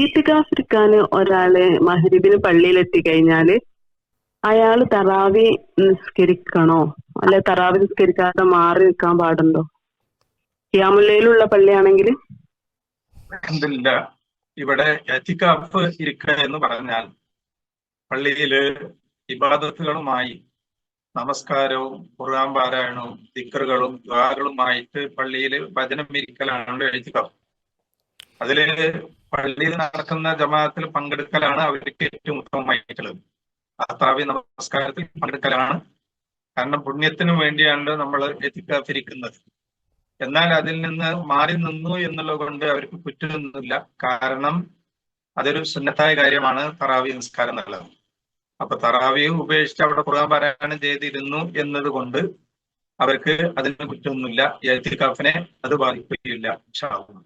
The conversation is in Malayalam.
ഇത്തികാഫിരിക്കാന് ഒരാള് മഹ്രിബിന് പള്ളിയിൽ എത്തിക്കഴിഞ്ഞാല് അയാള് തറാവി നിസ്കരിക്കണോ? അല്ലെ തറാവി നിസ്കരിക്കാതെ മാറി നിൽക്കാൻ പാടുണ്ടോ? ഖിയാമുല്ലയിലുള്ള പള്ളിയാണെങ്കിൽ? എന്തില്ല, ഇവിടെ എത്തിക്കാഫ് ഇരിക്കുക എന്ന് പറഞ്ഞാൽ പള്ളിയില് ഇബാദത്തുകളുമായി നമസ്കാരവും ഖുർആൻ പാരായണവും ദിക്റുകളും ദുആകളുമായിട്ട് പള്ളിയിൽ വചനം ഇരിക്കലാണ് എഴുതിക്കാഫ്. അതില് പള്ളിയിൽ നടക്കുന്ന ജമാഅത്തിൽ പങ്കെടുക്കലാണ് അവർക്ക് ഏറ്റവും ഉത്തമമായിട്ടുള്ളത്. തറാവി നമസ്കാരത്തിൽ പങ്കെടുക്കലാണ്. കാരണം പുണ്യത്തിനു വേണ്ടിയാണ് നമ്മൾ എത്തിക്കാഫിരിക്കുന്നത്. എന്നാൽ അതിൽ നിന്ന് മാറി നിന്നു എന്നുള്ളത് കൊണ്ട് അവർക്ക് കുറ്റമൊന്നുമില്ല. കാരണം അതൊരു സുന്നത്തായ കാര്യമാണ് തറാവി നിസ്കാരം എന്നുള്ളത്. അപ്പൊ തറാവി ഉപേക്ഷിച്ച് അവിടെ ഖുർആൻ പാരായണം ചെയ്തിരുന്നു എന്നത് കൊണ്ട് അവർക്ക് അതിന് കുറ്റമൊന്നുമില്ല. എത്തിക്കാഫിനെ അത് ബാധിക്കുകയില്ല ഇൻഷാ അല്ലാഹ്.